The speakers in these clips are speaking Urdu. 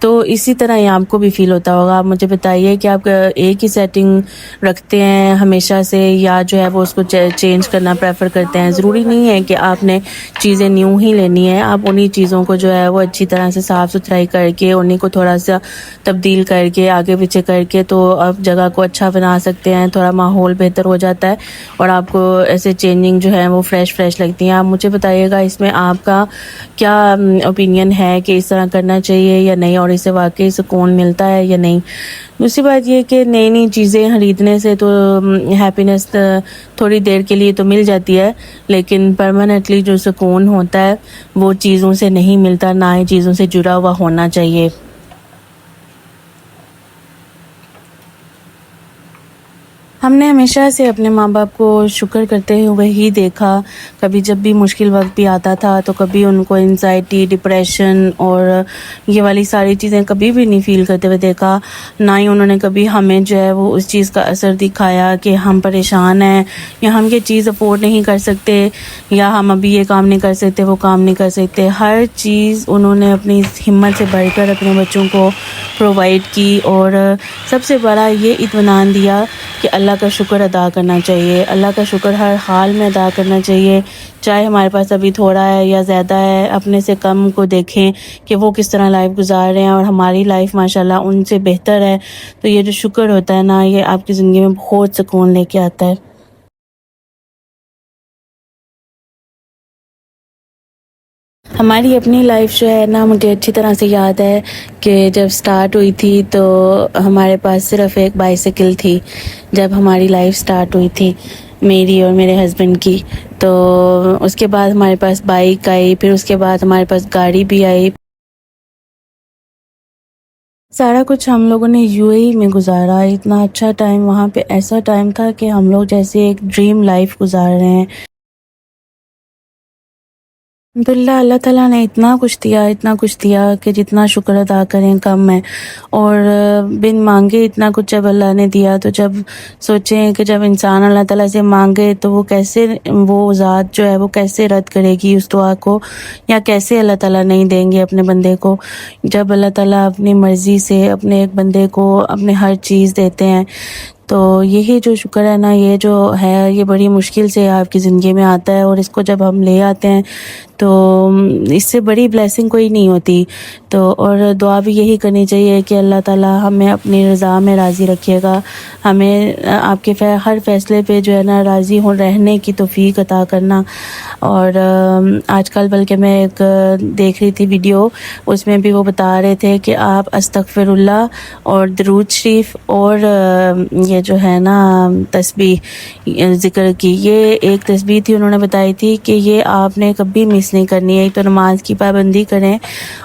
تو اسی طرح ہی آپ کو بھی فیل ہوتا ہوگا. آپ مجھے بتائیے کہ آپ ایک ہی سیٹنگ رکھتے ہیں ہمیشہ سے، یا جو ہے وہ اس کو چینج کرنا پریفر کرتے ہیں؟ ضروری نہیں ہے کہ آپ نے چیزیں نیو ہی لینی ہے، آپ انہی چیزوں کو جو ہے وہ اچھی طرح سے صاف ستھرائی کر کے انہی کو تھوڑا سا تبدیل کر کے آگے پیچھے کر کے تو آپ جگہ کو اچھا بنا سکتے ہیں، تھوڑا ماحول بہتر ہو جاتا ہے اور آپ کو ایسے چینجنگ جو ہے وہ فریش لگتی ہیں. آپ مجھے بتائیے گا اس میں آپ کا کیا اوپینین ہے کہ اس طرح کرنا چاہیے یا نہیں، اور اس سے واقعی سکون ملتا ہے یا نہیں. دوسری بات یہ کہ نئی چیزیں خریدنے سے تو ہیپینس تھوڑی دیر کے لیے تو مل جاتی ہے، لیکن پرماننٹلی جو سکون ہوتا ہے وہ چیزوں سے نہیں ملتا، نہ ہی چیزوں سے جڑا ہوا ہونا چاہیے. ہم نے ہمیشہ سے اپنے ماں باپ کو شکر کرتے ہوئے ہی دیکھا. کبھی جب بھی مشکل وقت بھی آتا تھا تو کبھی ان کو انزائٹی، ڈپریشن اور یہ والی ساری چیزیں کبھی بھی نہیں فیل کرتے ہوئے دیکھا. نہ ہی انہوں نے کبھی ہمیں جو ہے وہ اس چیز کا اثر دکھایا کہ ہم پریشان ہیں یا ہم یہ چیز افورڈ نہیں کر سکتے یا ہم ابھی یہ کام نہیں کر سکتے، وہ کام نہیں کر سکتے. ہر چیز انہوں نے اپنی ہمت سے بڑھ کر اپنے بچوں کو پرووائڈ کی، اور سب سے بڑا یہ اطمینان دیا کہ اللہ کا شکر ادا کرنا چاہیے. اللہ کا شکر ہر حال میں ادا کرنا چاہیے، چاہے ہمارے پاس ابھی تھوڑا ہے یا زیادہ ہے. اپنے سے کم کو دیکھیں کہ وہ کس طرح لائف گزار رہے ہیں اور ہماری لائف ماشاءاللہ ان سے بہتر ہے. تو یہ جو شکر ہوتا ہے نا، یہ آپ کی زندگی میں بہت سکون لے کے آتا ہے. ہماری اپنی لائف جو ہے نا، مجھے اچھی طرح سے یاد ہے کہ جب سٹارٹ ہوئی تھی تو ہمارے پاس صرف ایک بائیسیکل تھی. جب ہماری لائف سٹارٹ ہوئی تھی میری اور میرے ہسبینڈ کی، تو اس کے بعد ہمارے پاس بائک آئی، پھر اس کے بعد ہمارے پاس گاڑی بھی آئی. سارا کچھ ہم لوگوں نے یو اے ای میں گزارا. اتنا اچھا ٹائم وہاں پہ، ایسا ٹائم تھا کہ ہم لوگ جیسے ایک ڈریم لائف گزار رہے ہیں. الحمدللہ اللہ تعالیٰ نے اتنا کچھ دیا کہ جتنا شکر ادا کریں کم ہے. اور بن مانگے اتنا کچھ جب اللہ نے دیا، تو جب سوچیں کہ جب انسان اللہ تعالیٰ سے مانگے تو وہ کیسے، وہ ذات جو ہے وہ کیسے رد کرے گی اس دعا کو، یا کیسے اللہ تعالیٰ نہیں دیں گے اپنے بندے کو. جب اللہ تعالیٰ اپنی مرضی سے اپنے ایک بندے کو اپنے ہر چیز دیتے ہیں، تو یہی جو شکر ہے نا، یہ جو ہے یہ بڑی مشکل سے آپ کی زندگی میں آتا ہے. اور اس کو جب ہم لے آتے ہیں تو اس سے بڑی بلیسنگ کوئی نہیں ہوتی. تو اور دعا بھی یہی کرنی چاہیے کہ اللہ تعالیٰ ہمیں اپنی رضا میں راضی رکھیے گا، ہمیں آپ کے ہر فیصلے پہ جو ہے نا راضی رہنے کی توفیق عطا کرنا. اور آج کل بلکہ میں ایک دیکھ رہی تھی ویڈیو، اس میں بھی وہ بتا رہے تھے کہ آپ استغفر اللہ اور درود شریف اور یہ جو ہے نا تسبیح ذکر کی، یہ ایک تسبیح تھی، انہوں نے بتائی تھی کہ یہ آپ نے کبھی مس نہیں کرنی ہے. تو نماز کی پابندی کریں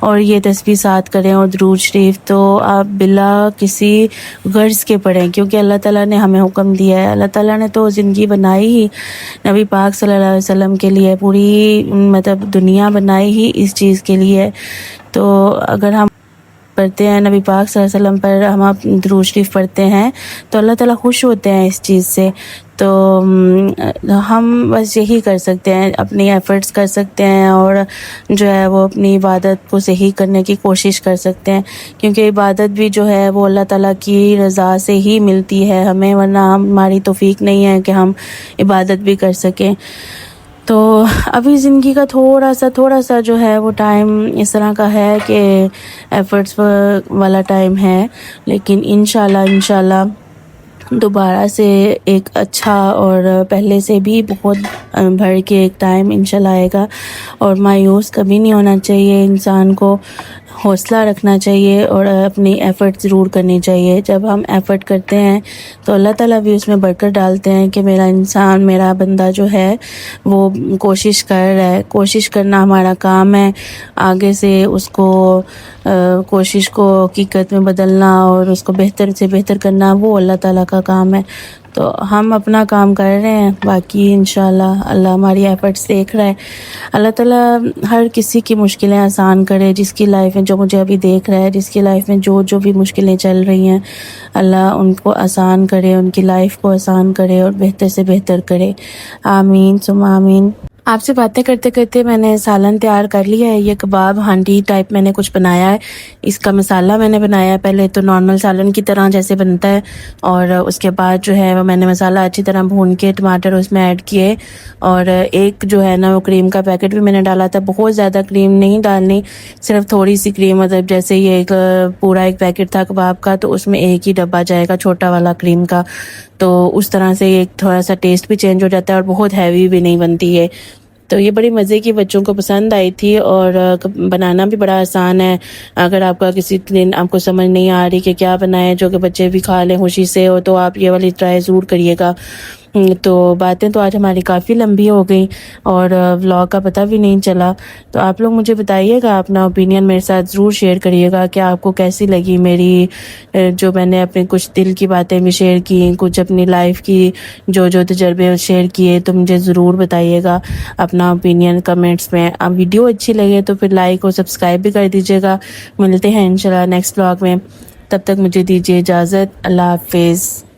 اور یہ تسبیح ساتھ کریں اور درود شریف تو آپ بلا کسی غرض کے پڑھیں، کیونکہ اللہ تعالیٰ نے ہمیں حکم دیا ہے. اللہ تعالیٰ نے تو زندگی بنائی ہی نبی پاک صلی اللہ علیہ وسلم کے لیے، پوری مطلب دنیا بنائی ہی اس چیز کے لیے. تو اگر ہم پڑھتے ہیں نبی پاک صلی اللہ علیہ وسلم پر، ہم درود شریف پڑھتے ہیں تو اللہ تعالیٰ خوش ہوتے ہیں اس چیز سے. تو ہم بس یہی کر سکتے ہیں، اپنی ایفرٹس کر سکتے ہیں اور جو ہے وہ اپنی عبادت کو صحیح کرنے کی کوشش کر سکتے ہیں، کیونکہ عبادت بھی جو ہے وہ اللہ تعالیٰ کی رضا سے ہی ملتی ہے ہمیں، ورنہ ہماری توفیق نہیں ہے کہ ہم عبادت بھی کر سکیں. تو ابھی زندگی کا تھوڑا سا جو ہے وہ ٹائم اس طرح کا ہے کہ ایفرٹس والا ٹائم ہے، لیکن انشاءاللہ دوبارہ سے ایک اچھا اور پہلے سے بھی بہت بڑھ کے ایک ٹائم انشاءاللہ آئے گا. اور مایوس کبھی نہیں ہونا چاہیے، انسان کو حوصلہ رکھنا چاہیے اور اپنی ایفرٹ ضرور کرنی چاہیے. جب ہم ایفرٹ کرتے ہیں تو اللہ تعالیٰ بھی اس میں برکت ڈالتے ہیں کہ میرا بندہ جو ہے وہ کوشش کر رہا ہے. کوشش کرنا ہمارا کام ہے، آگے سے اس کو کوشش کو حقیقت میں بدلنا اور اس کو بہتر سے بہتر کرنا وہ اللہ تعالیٰ کا کام ہے. تو ہم اپنا کام کر رہے ہیں، باقی انشاءاللہ اللہ ہماری ایفرٹس دیکھ رہا ہے. اللہ تعالیٰ ہر کسی کی مشکلیں آسان کرے، جس کی لائف میں، جو مجھے ابھی دیکھ رہا ہے، جس کی لائف میں جو بھی مشکلیں چل رہی ہیں، اللہ ان کو آسان کرے، ان کی لائف کو آسان کرے اور بہتر سے بہتر کرے. آمین ثم آمین. آپ سے باتیں کرتے کرتے میں نے سالن تیار کر لیا ہے. یہ کباب ہانڈی ٹائپ میں نے کچھ بنایا ہے. اس کا مسالہ میں نے بنایا ہے پہلے تو نارمل سالن کی طرح جیسے بنتا ہے, اور اس کے بعد جو ہے وہ میں نے مسالہ اچھی طرح بھون کے ٹماٹر اس میں ایڈ کیے, اور ایک جو ہے نا وہ کریم کا پیکٹ بھی میں نے ڈالا تھا. بہت زیادہ کریم نہیں ڈالنی, صرف تھوڑی سی کریم, مطلب جیسے یہ ایک پورا ایک پیکٹ تھا کباب کا تو اس میں ایک ہی ڈبہ جائے گا چھوٹا والا کریم کا, تو اس طرح سے یہ تھوڑا سا ٹیسٹ بھی چینج ہو جاتا ہے اور بہت ہیوی بھی نہیں بنتی ہے. تو یہ بڑی مزے کی, بچوں کو پسند آئی تھی, اور بنانا بھی بڑا آسان ہے. اگر آپ کا کسی دن آپ کو سمجھ نہیں آ رہی کہ کیا بنائیں جو کہ بچے بھی کھا لیں خوشی سے, ہو تو آپ یہ والی ٹرائی ضرور کریے گا. تو باتیں تو آج ہماری کافی لمبی ہو گئیں اور ولاگ کا پتہ بھی نہیں چلا. تو آپ لوگ مجھے بتائیے گا, اپنا اوپینین میرے ساتھ ضرور شیئر کریے گا کہ آپ کو کیسی لگی میری جو میں نے اپنے کچھ دل کی باتیں بھی شیئر کی, کچھ اپنی لائف کی جو تجربے شیئر کیے, تو مجھے ضرور بتائیے گا اپنا اوپینین کمنٹس میں. اب ویڈیو اچھی لگے تو پھر لائک اور سبسکرائب بھی کر دیجیے گا. ملتے ہیں انشاءاللہ نیکسٹ ولاگ میں, تب تک مجھے دیجیے اجازت. اللہ حافظ.